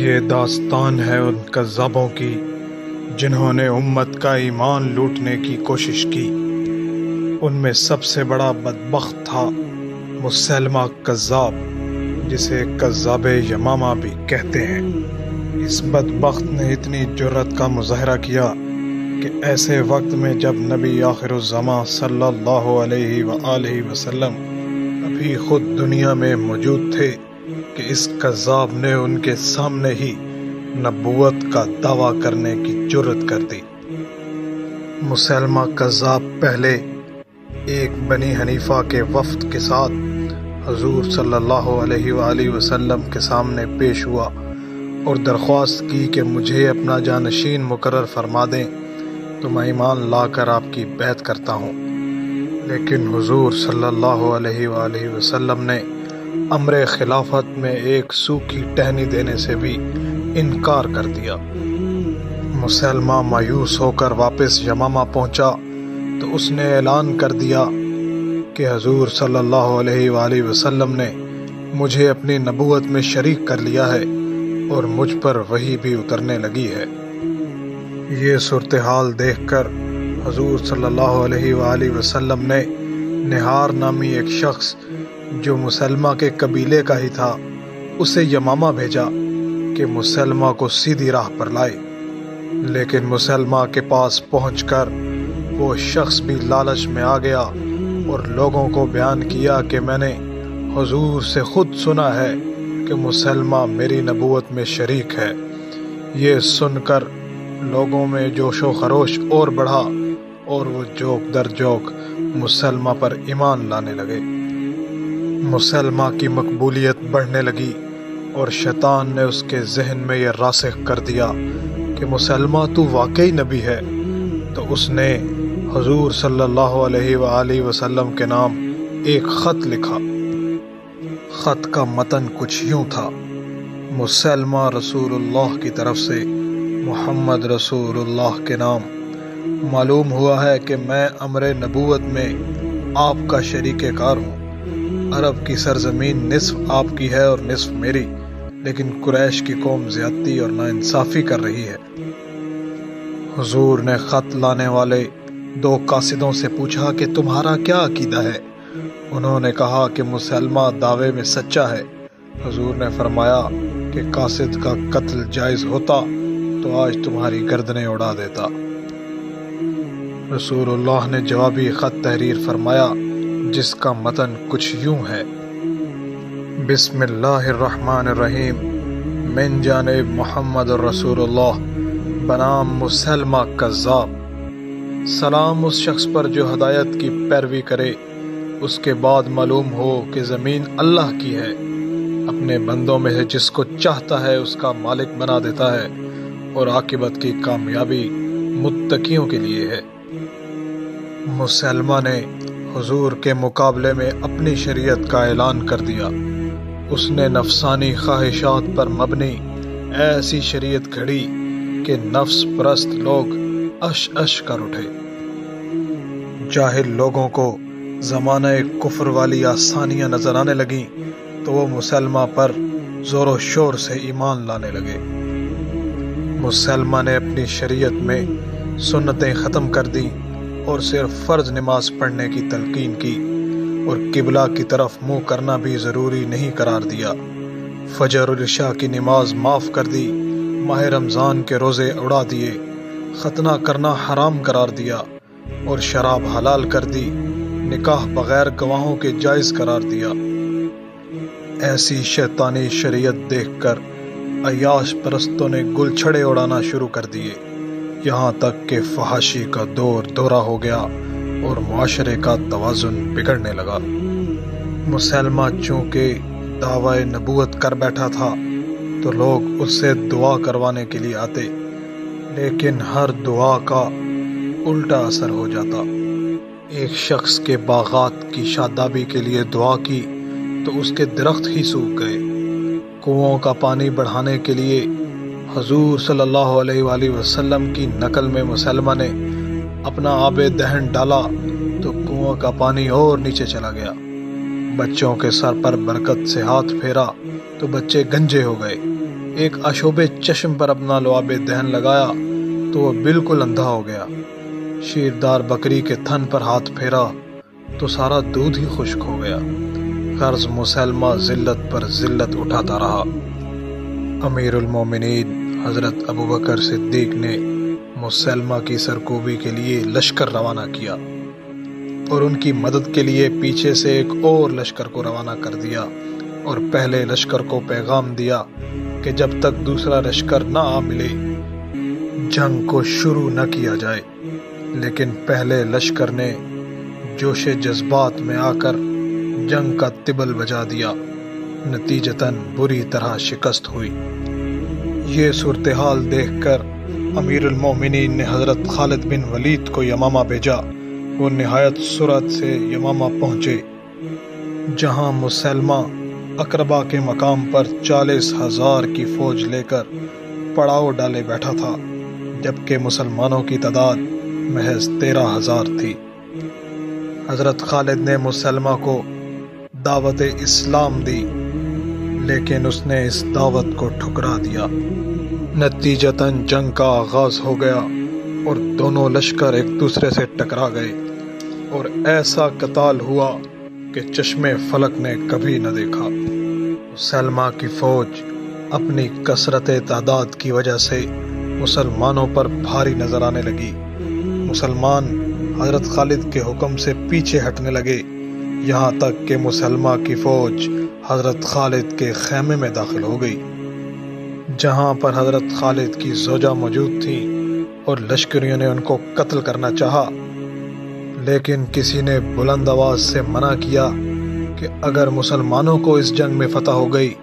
یہ داستان ہے ان کذابوں کی جنہوں نے امت کا ایمان لوٹنے کی کوشش کی۔ ان میں سب سے بڑا بدبخت تھا مسیلمہ کذاب، جسے کذاب یمامہ بھی کہتے ہیں۔ اس بدبخت نے اتنی جرأت کا مظاہرہ کیا کہ ایسے وقت میں جب نبی آخر الزماں صلی اللہ علیہ وآلہ وسلم ابھی خود دنیا میں موجود تھے کہ اس کذاب نے ان کے سامنے ہی نبوت کا دعویٰ کرنے کی جرأت کر دی۔ مسیلمہ کذاب پہلے ایک بنی حنیفہ کے وفد کے ساتھ حضور صلی اللہ علیہ وآلہ وسلم کے سامنے پیش ہوا اور درخواست کی کہ مجھے اپنا جانشین مقرر فرما دیں تو میں ایمان لا کر آپ کی بیعت کرتا ہوں۔ لیکن حضور صلی اللہ علیہ وآلہ وسلم نے امر خلافت میں ایک سوکھی ٹہنی دینے سے بھی انکار کر دیا۔ مسیلمہ مایوس ہو کر واپس یمامہ پہنچا تو اس نے اعلان کر دیا کہ حضور صلی اللہ علیہ وآلہ وسلم نے مجھے اپنی نبوت میں شریک کر لیا ہے اور مجھ پر وحی بھی اترنے لگی ہے۔ یہ صورتحال دیکھ کر حضور صلی اللہ علیہ وآلہ وسلم نے نہار نامی ایک شخص جو مسیلمہ کے قبیلے کا ہی تھا اسے یمامہ بھیجا کہ مسیلمہ کو سیدھی راہ پر لائے۔ لیکن مسیلمہ کے پاس پہنچ کر وہ شخص بھی لالچ میں آ گیا اور لوگوں کو بیان کیا کہ میں نے حضور سے خود سنا ہے کہ مسیلمہ میری نبوت میں شریک ہے۔ یہ سن کر لوگوں میں جوش و خروش اور بڑھا اور وہ جوک در جوک مسیلمہ پر ایمان لانے لگے۔ مسیلمہ کی مقبولیت بڑھنے لگی اور شیطان نے اس کے ذہن میں یہ راسخ کر دیا کہ مسیلمہ تو واقعی نبی ہے، تو اس نے حضور صلی اللہ علیہ وآلہ وسلم کے نام ایک خط لکھا۔ خط کا متن کچھ یوں تھا: مسیلمہ رسول اللہ کی طرف سے محمد رسول اللہ کے نام، معلوم ہوا ہے کہ میں امر نبوت میں آپ کا شریک کار ہوں۔ عرب کی سرزمین نصف آپ کی ہے اور نصف میری، لیکن قریش کی قوم زیادتی اور ناانصافی کر رہی ہے۔ حضور نے خط لانے والے دو قاصدوں سے پوچھا کہ تمہارا کیا عقیدہ ہے؟ انہوں نے کہا کہ مسیلمہ دعوے میں سچا ہے۔ حضور نے فرمایا کہ قاصد کا قتل جائز ہوتا تو آج تمہاری گردنیں اڑا دیتا۔ رسول اللہ نے جوابی خط تحریر فرمایا جس کا متن کچھ یوں ہے: بسم اللہ الرحمن الرحیم، من جانب محمد رسول اللہ بنام مسیلمہ کذاب۔ سلام اس شخص پر جو ہدایت کی پیروی کرے، اس کے بعد معلوم ہو کہ زمین اللہ کی ہے، اپنے بندوں میں سے جس کو چاہتا ہے اس کا مالک بنا دیتا ہے، اور عاقبت کی کامیابی متقیوں کے لیے ہے۔ مسیلمہ نے حضور کے مقابلے میں اپنی شریعت کا اعلان کر دیا۔ اس نے نفسانی خواہشات پر مبنی ایسی شریعت گھڑی کہ نفس پرست لوگ اش اش کر اٹھے۔ جاہل لوگوں کو زمانہ کفر والی آسانیاں نظر آنے لگیں تو وہ مسیلمہ پر زور و شور سے ایمان لانے لگے۔ مسیلمہ نے اپنی شریعت میں سنتیں ختم کر دیں اور صرف فرض نماز پڑھنے کی تلقین کی، اور قبلہ کی طرف منہ کرنا بھی ضروری نہیں قرار دیا۔ فجر اور عشاء کی نماز معاف کر دی، ماہ رمضان کے روزے اڑا دیے، ختنہ کرنا حرام قرار دیا اور شراب حلال کر دی، نکاح بغیر گواہوں کے جائز قرار دیا۔ ایسی شیطانی شریعت دیکھ کر عیاش پرستوں نے گل چھڑے اڑانا شروع کر دیے، یہاں تک کہ فحاشی کا دور دورہ ہو گیا اور معاشرے کا توازن بگڑنے لگا۔ مسیلمہ چونکہ دعوی نبوت کر بیٹھا تھا تو لوگ اس سے دعا کروانے کے لیے آتے، لیکن ہر دعا کا الٹا اثر ہو جاتا۔ ایک شخص کے باغات کی شادابی کے لیے دعا کی تو اس کے درخت ہی سوکھ گئے۔ کنوؤں کا پانی بڑھانے کے لیے حضور صلی اللہ علیہ وآلہ وسلم کی نقل میں مسیلمہ نے اپنا آب دہن ڈالا تو کنویں کا پانی اور نیچے چلا گیا۔ بچوں کے سر پر برکت سے ہاتھ پھیرا تو بچے گنجے ہو گئے۔ ایک آشوب چشم پر اپنا لعاب دہن لگایا تو وہ بالکل اندھا ہو گیا۔ شیردار بکری کے تھن پر ہاتھ پھیرا تو سارا دودھ ہی خشک ہو گیا۔ غرض مسلمہ ذلت پر ذلت اٹھاتا رہا۔ امیر المومنین حضرت ابوبکر صدیق نے مسلمہ کی سرکوبی کے لیے لشکر روانہ کیا اور ان کی مدد کے لیے پیچھے سے ایک اور لشکر کو روانہ کر دیا، اور پہلے لشکر کو پیغام دیا کہ جب تک دوسرا لشکر نہ آ ملے جنگ کو شروع نہ کیا جائے۔ لیکن پہلے لشکر نے جوش جذبات میں آ کر جنگ کا طبل بجا دیا، نتیجتاً بری طرح شکست ہوئی۔ یہ صورتحال دیکھ کر امیر المومنین نے حضرت خالد بن ولید کو یمامہ بھیجا۔ وہ نہایت سرعت سے یمامہ پہنچے، جہاں مسلمہ اقربا کے مقام پر 40,000 کی فوج لے کر پڑاؤ ڈالے بیٹھا تھا، جبکہ مسلمانوں کی تعداد محض 13,000 تھی۔ حضرت خالد نے مسلمہ کو دعوت اسلام دی، لیکن اس نے اس دعوت کو ٹھکرا دیا۔ نتیجتاً جنگ کا آغاز ہو گیا اور دونوں لشکر ایک دوسرے سے ٹکرا گئے، اور ایسا قتال ہوا کہ چشم فلک نے کبھی نہ دیکھا۔ مسلمہ کی فوج اپنی کثرت تعداد کی وجہ سے مسلمانوں پر بھاری نظر آنے لگی۔ مسلمان حضرت خالد کے حکم سے پیچھے ہٹنے لگے، یہاں تک کہ مسلمہ کی فوج حضرت خالد کے خیمے میں داخل ہو گئی، جہاں پر حضرت خالد کی زوجہ موجود تھی، اور لشکریوں نے ان کو قتل کرنا چاہا، لیکن کسی نے بلند آواز سے منع کیا کہ اگر مسلمانوں کو اس جنگ میں فتح ہو گئی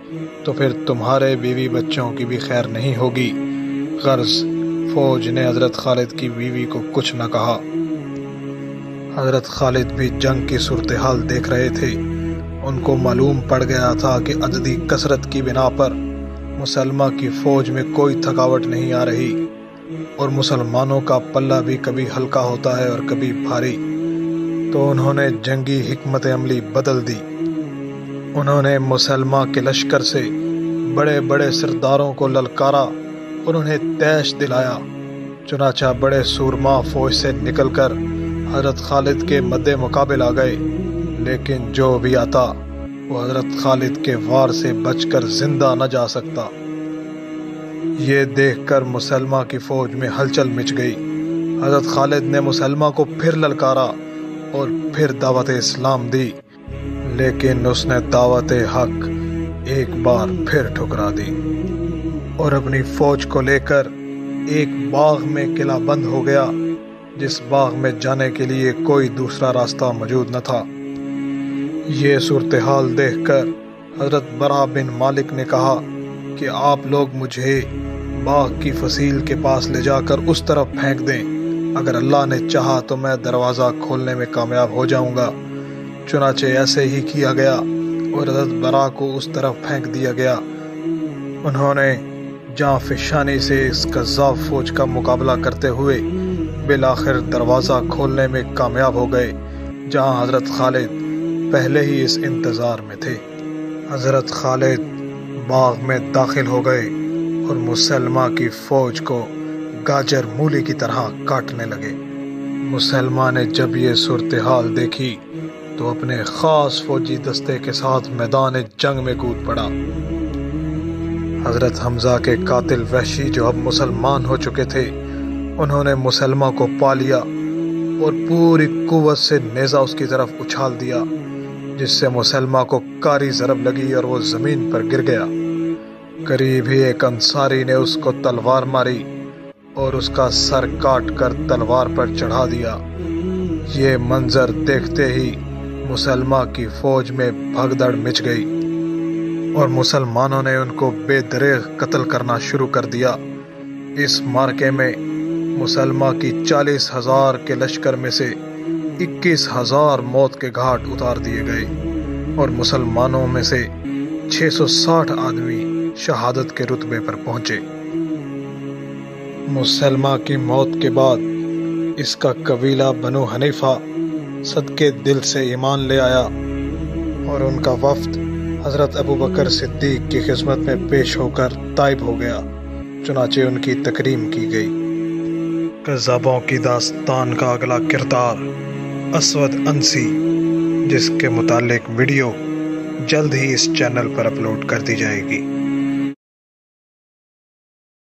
تو پھر تمہارے بیوی بچوں کی بھی خیر نہیں ہوگی۔ غرض فوج نے حضرت خالد کی بیوی کو کچھ نہ کہا۔ حضرت خالد بھی جنگ کی صورتحال دیکھ رہے تھے۔ ان کو معلوم پڑ گیا تھا کہ عددی کثرت کی بنا پر مسلمہ کی فوج میں کوئی تھکاوٹ نہیں آ رہی، اور مسلمانوں کا پلہ بھی کبھی ہلکا ہوتا ہے اور کبھی بھاری۔ تو انہوں نے جنگی حکمت عملی بدل دی۔ انہوں نے مسلمہ کے لشکر سے بڑے بڑے سرداروں کو للکارا اور انہیں تیش دلایا۔ چنانچہ بڑے سورما فوج سے نکل کر حضرت خالد کے مد مقابل آ گئے، لیکن جو بھی آتا وہ حضرت خالد کے وار سے بچ کر زندہ نہ جا سکتا۔ یہ دیکھ کر مسلمہ کی فوج میں ہلچل مچ گئی۔ حضرت خالد نے مسلمہ کو پھر للکارا اور پھر دعوت اسلام دی، لیکن اس نے دعوت حق ایک بار پھر ٹھکرا دی اور اپنی فوج کو لے کر ایک باغ میں قلعہ بند ہو گیا، جس باغ میں جانے کے لیے کوئی دوسرا راستہ موجود نہ تھا۔ یہ صورتحال دیکھ کر حضرت برا بن مالک نے کہا کہ آپ لوگ مجھے باغ کی فصیل کے پاس لے جا کر اس طرف پھینک دیں، اگر اللہ نے چاہا تو میں دروازہ کھولنے میں کامیاب ہو جاؤں گا۔ چنانچہ ایسے ہی کیا گیا اور حضرت برا کو اس طرف پھینک دیا گیا۔ انہوں نے جاں فشانی سے اس کذاب فوج کا مقابلہ کرتے ہوئے بالآخر دروازہ کھولنے میں کامیاب ہو گئے، جہاں حضرت خالد پہلے ہی اس انتظار میں تھے۔ حضرت خالد باغ میں داخل ہو گئے اور مسلمہ کی فوج کو گاجر مولی کی طرح کاٹنے لگے۔ مسلمہ نے جب یہ صورتحال دیکھی تو اپنے خاص فوجی دستے کے ساتھ میدان جنگ میں کود پڑا۔ حضرت حمزہ کے قاتل وحشی جو اب مسلمان ہو چکے تھے، انہوں نے مسلمہ کو پا لیا اور پوری قوت سے نیزہ اس کی طرف اچھال دیا، جس سے مسلمہ کو کاری ضرب لگی اور وہ زمین پر گر گیا۔ قریب ہی ایک انصاری نے اس کو تلوار ماری اور اس کا سر کاٹ کر تلوار پر چڑھا دیا۔ یہ منظر دیکھتے ہی مسلمہ کی فوج میں بھگدڑ مچ گئی اور مسلمانوں نے ان کو بے دریغ قتل کرنا شروع کر دیا۔ اس مارکے میں مسلمہ کی 40,000 کے لشکر میں سے 21,000 موت کے گھاٹ اتار دیے گئے اور مسلمانوں میں سے 660 آدمی شہادت کے رتبے پر پہنچے۔ مسلمہ کی موت کے بعد اس کا قبیلہ بنو حنیفہ صدقے دل سے ایمان لے آیا اور ان کا وفد حضرت ابو بکر صدیق کی خدمت میں پیش ہو کر تائب ہو گیا، چنانچہ ان کی تکریم کی گئی۔ کذابوں کی داستان کا اگلا کردار اسود انسی، جس کے متعلق ویڈیو جلد ہی اس چینل پر اپلوڈ کر دی جائے گی۔